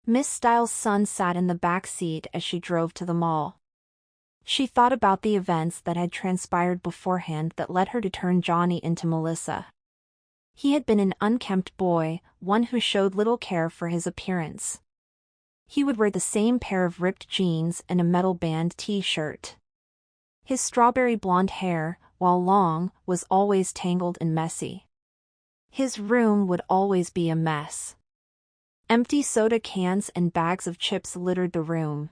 Miss Styles' son sat in the back seat as she drove to the mall. She thought about the events that had transpired beforehand that led her to turn Johnny into Melissa. He had been an unkempt boy, one who showed little care for his appearance. He would wear the same pair of ripped jeans and a metal band t-shirt. His strawberry blonde hair, while long, was always tangled and messy. His room would always be a mess. Empty soda cans and bags of chips littered the room.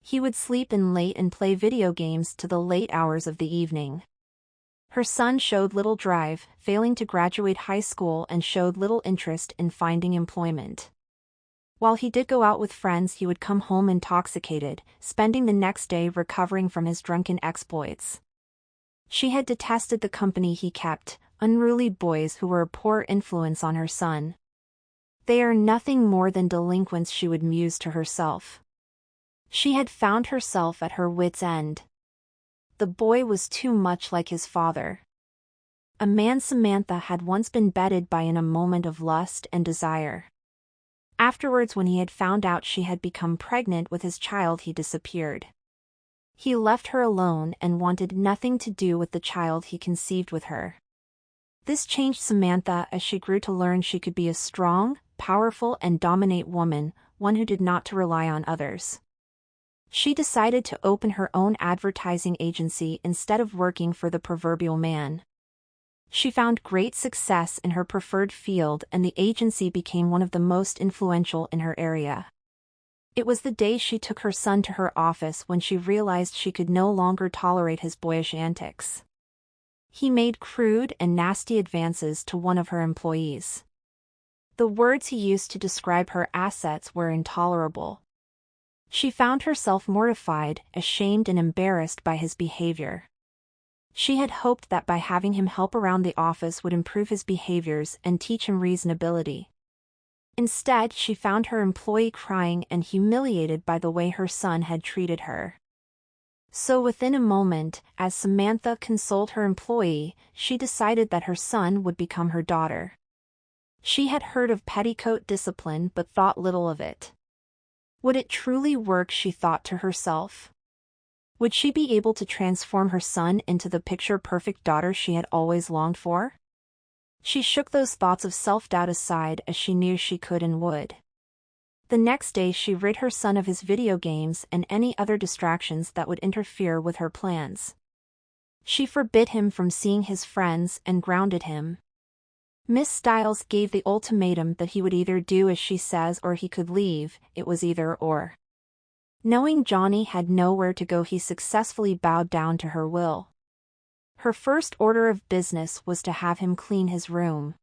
He would sleep in late and play video games to the late hours of the evening. Her son showed little drive, failing to graduate high school, and showed little interest in finding employment. While he did go out with friends, he would come home intoxicated, spending the next day recovering from his drunken exploits. She had detested the company he kept, unruly boys who were a poor influence on her son. They are nothing more than delinquents, she would muse to herself. She had found herself at her wits' end. The boy was too much like his father. A man Samantha had once been bedded by in a moment of lust and desire. Afterwards, when he had found out she had become pregnant with his child, he disappeared. He left her alone and wanted nothing to do with the child he conceived with her. This changed Samantha as she grew to learn she could be a strong, powerful and dominant woman, one who did not rely on others. She decided to open her own advertising agency instead of working for the proverbial man. She found great success in her preferred field, and the agency became one of the most influential in her area. It was the day she took her son to her office when she realized she could no longer tolerate his boyish antics. He made crude and nasty advances to one of her employees. The words he used to describe her assets were intolerable. She found herself mortified, ashamed and embarrassed by his behavior. She had hoped that by having him help around the office would improve his behaviors and teach him reasonability. Instead, she found her employee crying and humiliated by the way her son had treated her. So within a moment, as Samantha consoled her employee, she decided that her son would become her daughter. She had heard of petticoat discipline but thought little of it. Would it truly work, she thought to herself? Would she be able to transform her son into the picture-perfect daughter she had always longed for? She shook those thoughts of self-doubt aside as she knew she could and would. The next day she rid her son of his video games and any other distractions that would interfere with her plans. She forbid him from seeing his friends and grounded him. Miss Styles gave the ultimatum that he would either do as she says or he could leave. It was either or. Knowing Johnny had nowhere to go, he successfully bowed down to her will. Her first order of business was to have him clean his room.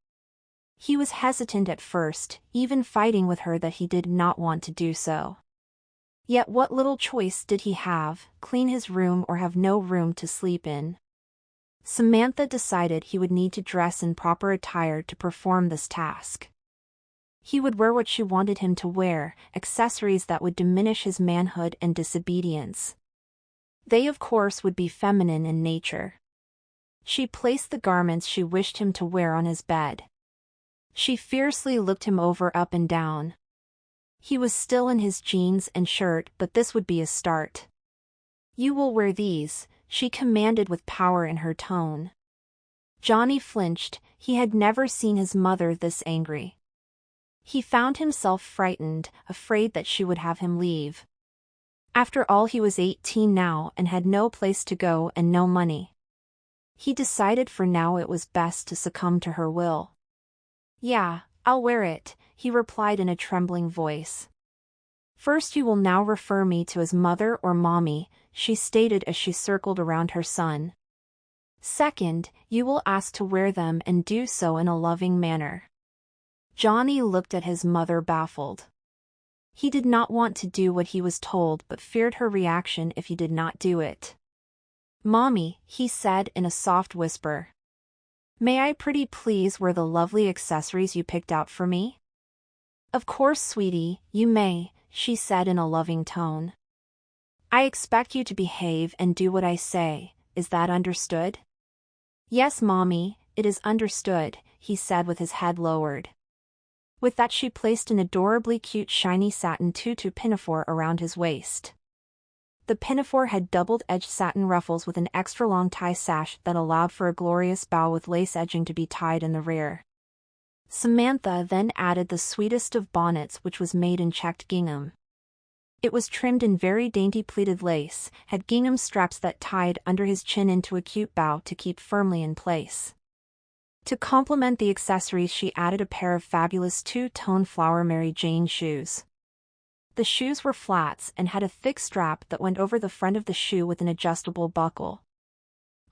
He was hesitant at first, even fighting with her that he did not want to do so. Yet what little choice did he have, clean his room or have no room to sleep in? Samantha decided he would need to dress in proper attire to perform this task. He would wear what she wanted him to wear, accessories that would diminish his manhood and disobedience. They of course would be feminine in nature. She placed the garments she wished him to wear on his bed. She fiercely looked him over up and down. He was still in his jeans and shirt, but this would be a start. "You will wear these," she commanded with power in her tone. Johnny flinched. He had never seen his mother this angry. He found himself frightened, afraid that she would have him leave. After all, he was 18 now and had no place to go and no money. He decided for now it was best to succumb to her will. "Yeah, I'll wear it," he replied in a trembling voice. "First, you will now refer me to as mother or mommy," she stated as she circled around her son. "Second, you will ask to wear them and do so in a loving manner." Johnny looked at his mother baffled. He did not want to do what he was told but feared her reaction if he did not do it. "Mommy," he said in a soft whisper. "May I pretty please wear the lovely accessories you picked out for me?" "Of course, sweetie, you may," she said in a loving tone. "I expect you to behave and do what I say, is that understood?" "Yes, Mommy, it is understood," he said with his head lowered. With that she placed an adorably cute shiny satin tutu pinafore around his waist. The pinafore had doubled-edged satin ruffles with an extra-long tie sash that allowed for a glorious bow with lace edging to be tied in the rear. Samantha then added the sweetest of bonnets, which was made in checked gingham. It was trimmed in very dainty pleated lace, had gingham straps that tied under his chin into a cute bow to keep firmly in place. To complement the accessories, she added a pair of fabulous two-tone flower Mary Jane shoes. The shoes were flats and had a thick strap that went over the front of the shoe with an adjustable buckle.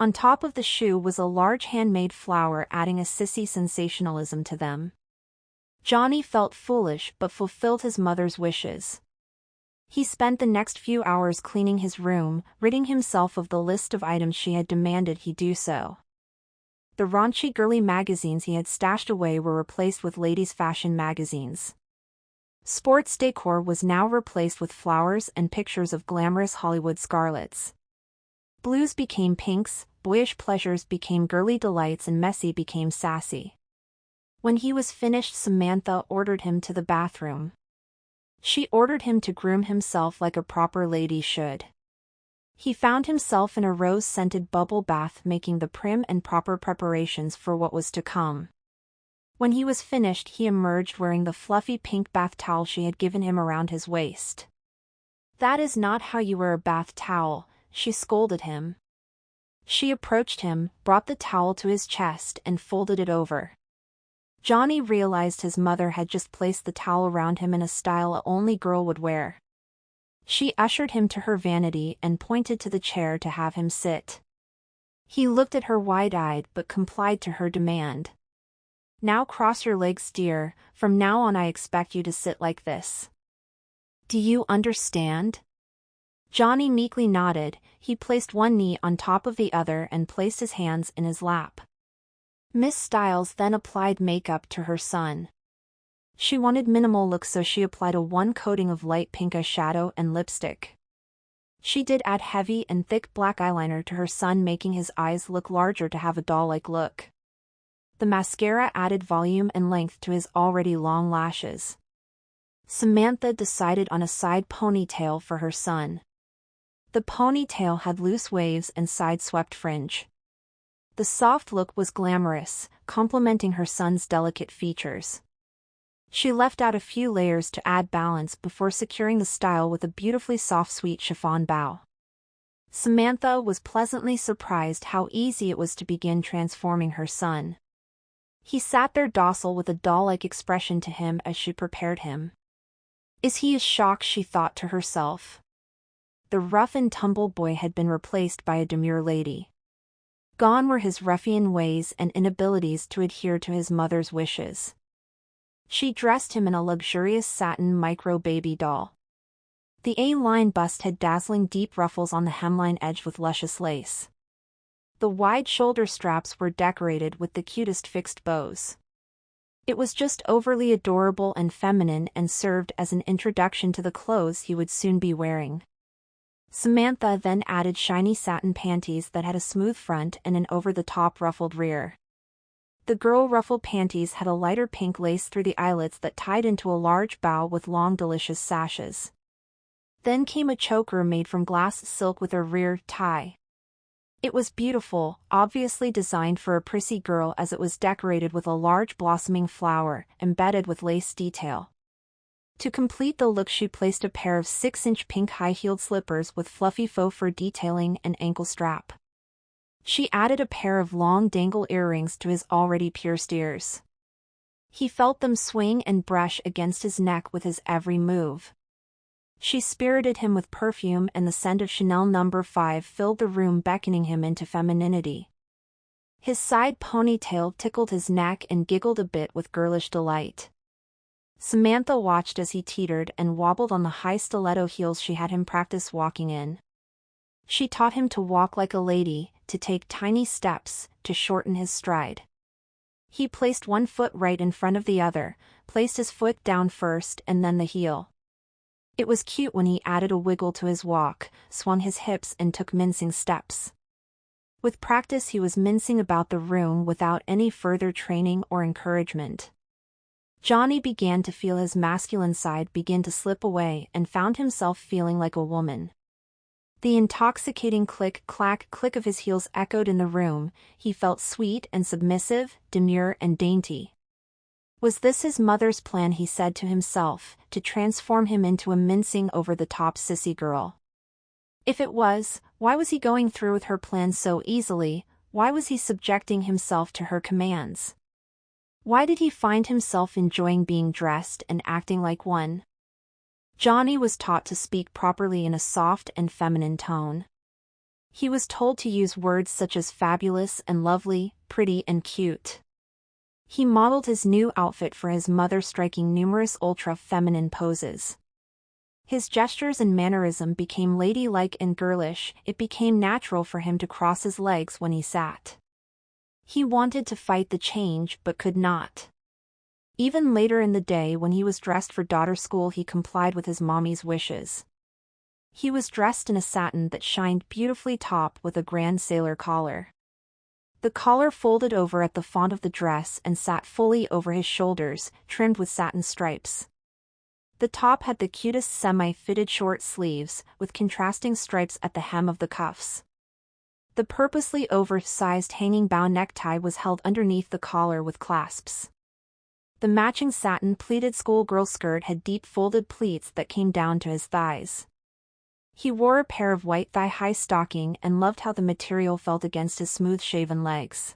On top of the shoe was a large handmade flower, adding a sissy sensationalism to them. Johnny felt foolish but fulfilled his mother's wishes. He spent the next few hours cleaning his room, ridding himself of the list of items she had demanded he do so. The raunchy girly magazines he had stashed away were replaced with ladies' fashion magazines. Sports decor was now replaced with flowers and pictures of glamorous Hollywood starlets. Blues became pinks, boyish pleasures became girly delights, and messy became sassy. When he was finished, Samantha ordered him to the bathroom. She ordered him to groom himself like a proper lady should. He found himself in a rose-scented bubble bath, making the prim and proper preparations for what was to come. When he was finished, he emerged wearing the fluffy pink bath towel she had given him around his waist. "That is not how you wear a bath towel," she scolded him. She approached him, brought the towel to his chest, and folded it over. Johnny realized his mother had just placed the towel around him in a style only girl would wear. She ushered him to her vanity and pointed to the chair to have him sit. He looked at her wide-eyed but complied to her demand. "Now cross your legs, dear, from now on I expect you to sit like this. Do you understand?" Johnny meekly nodded. He placed one knee on top of the other and placed his hands in his lap. Miss Stiles then applied makeup to her son. She wanted minimal look, so she applied a one coating of light pink eyeshadow and lipstick. She did add heavy and thick black eyeliner to her son, making his eyes look larger to have a doll-like look. The mascara added volume and length to his already long lashes. Samantha decided on a side ponytail for her son. The ponytail had loose waves and side-swept fringe. The soft look was glamorous, complementing her son's delicate features. She left out a few layers to add balance before securing the style with a beautifully soft sweet chiffon bow. Samantha was pleasantly surprised how easy it was to begin transforming her son. He sat there docile with a doll-like expression to him as she prepared him. "Is he as shocked?" she thought to herself. The rough-and-tumble boy had been replaced by a demure lady. Gone were his ruffian ways and inabilities to adhere to his mother's wishes. She dressed him in a luxurious satin micro-baby doll. The A-line bust had dazzling deep ruffles on the hemline edged with luscious lace. The wide shoulder straps were decorated with the cutest fixed bows. It was just overly adorable and feminine and served as an introduction to the clothes he would soon be wearing. Samantha then added shiny satin panties that had a smooth front and an over-the-top ruffled rear. The girl ruffle panties had a lighter pink lace through the eyelets that tied into a large bow with long delicious sashes. Then came a choker made from glass silk with a rear tie. It was beautiful, obviously designed for a prissy girl, as it was decorated with a large blossoming flower, embedded with lace detail. To complete the look, she placed a pair of 6-inch pink high-heeled slippers with fluffy faux fur detailing and ankle strap. She added a pair of long dangle earrings to his already pierced ears. He felt them swing and brush against his neck with his every move. She spirited him with perfume, and the scent of Chanel No. 5 filled the room, beckoning him into femininity. His side ponytail tickled his neck and giggled a bit with girlish delight. Samantha watched as he teetered and wobbled on the high stiletto heels she had him practice walking in. She taught him to walk like a lady, to take tiny steps, to shorten his stride. He placed one foot right in front of the other, placed his foot down first and then the heel. It was cute when he added a wiggle to his walk, swung his hips and took mincing steps. With practice he was mincing about the room without any further training or encouragement. Johnny began to feel his masculine side begin to slip away and found himself feeling like a woman. The intoxicating click-clack-click of his heels echoed in the room. He felt sweet and submissive, demure and dainty. Was this his mother's plan, he said to himself, to transform him into a mincing over-the-top sissy girl? If it was, why was he going through with her plan so easily? Why was he subjecting himself to her commands? Why did he find himself enjoying being dressed and acting like one? Johnny was taught to speak properly in a soft and feminine tone. He was told to use words such as fabulous and lovely, pretty and cute. He modeled his new outfit for his mother, striking numerous ultra-feminine poses. His gestures and mannerism became ladylike and girlish. It became natural for him to cross his legs when he sat. He wanted to fight the change but could not. Even later in the day when he was dressed for daughter's school, he complied with his mommy's wishes. He was dressed in a satin that shined beautifully top with a grand sailor collar. The collar folded over at the front of the dress and sat fully over his shoulders, trimmed with satin stripes. The top had the cutest semi-fitted short sleeves, with contrasting stripes at the hem of the cuffs. The purposely oversized hanging bow necktie was held underneath the collar with clasps. The matching satin pleated schoolgirl skirt had deep folded pleats that came down to his thighs. He wore a pair of white thigh-high stockings and loved how the material felt against his smooth-shaven legs.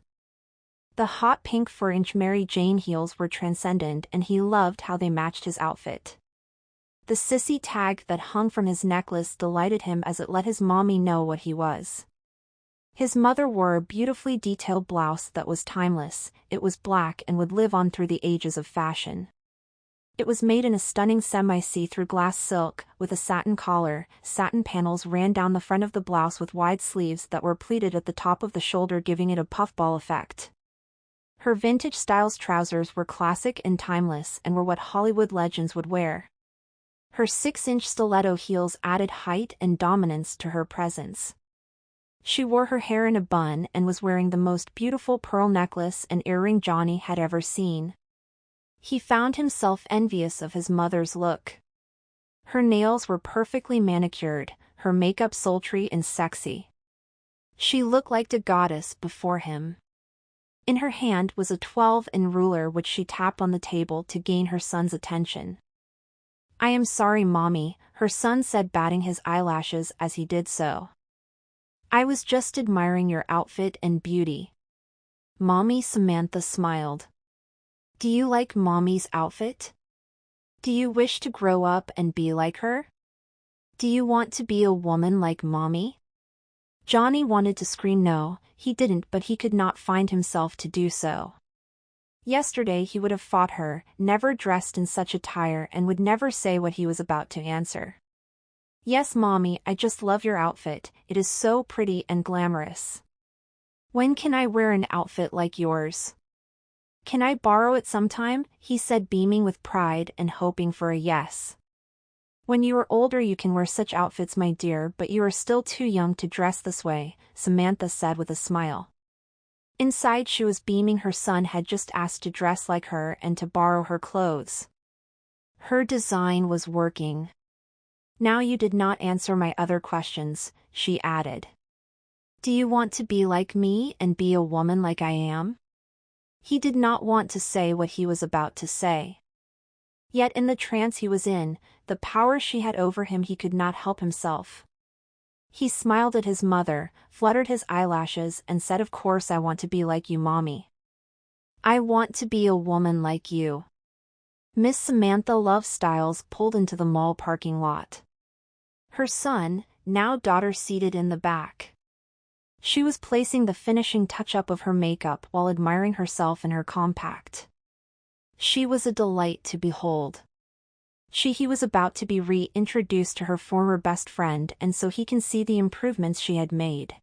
The hot pink 4-inch Mary Jane heels were transcendent, and he loved how they matched his outfit. The sissy tag that hung from his necklace delighted him as it let his mommy know what he was. His mother wore a beautifully detailed blouse that was timeless. It was black and would live on through the ages of fashion. It was made in a stunning semi-see-through glass silk, with a satin collar. Satin panels ran down the front of the blouse with wide sleeves that were pleated at the top of the shoulder, giving it a puffball effect. Her vintage styles trousers were classic and timeless and were what Hollywood legends would wear. Her 6-inch stiletto heels added height and dominance to her presence. She wore her hair in a bun and was wearing the most beautiful pearl necklace and earring Johnny had ever seen. He found himself envious of his mother's look. Her nails were perfectly manicured, her makeup sultry and sexy. She looked like a goddess before him. In her hand was a 12-inch ruler which she tapped on the table to gain her son's attention. "I am sorry, Mommy," her son said, batting his eyelashes as he did so. "I was just admiring your outfit and beauty." Mommy Samantha smiled. "Do you like Mommy's outfit? Do you wish to grow up and be like her? Do you want to be a woman like Mommy?" Johnny wanted to scream no, he didn't, but he could not find himself to do so. Yesterday he would have fought her, never dressed in such attire, and would never say what he was about to answer. "Yes, Mommy, I just love your outfit, it is so pretty and glamorous. When can I wear an outfit like yours? Can I borrow it sometime?" he said, beaming with pride and hoping for a yes. "When you are older you can wear such outfits, my dear, but you are still too young to dress this way," Samantha said with a smile. Inside she was beaming. Her son had just asked to dress like her and to borrow her clothes. Her design was working. "Now you did not answer my other questions," she added. "Do you want to be like me and be a woman like I am?" He did not want to say what he was about to say. Yet in the trance he was in, the power she had over him, he could not help himself. He smiled at his mother, fluttered his eyelashes and said, "Of course I want to be like you, Mommy. I want to be a woman like you." Miss Samantha Love Styles pulled into the mall parking lot. Her son, now daughter, seated in the back. She was placing the finishing touch-up of her makeup while admiring herself in her compact. She was a delight to behold. He was about to be reintroduced to her former best friend, and so he can see the improvements she had made.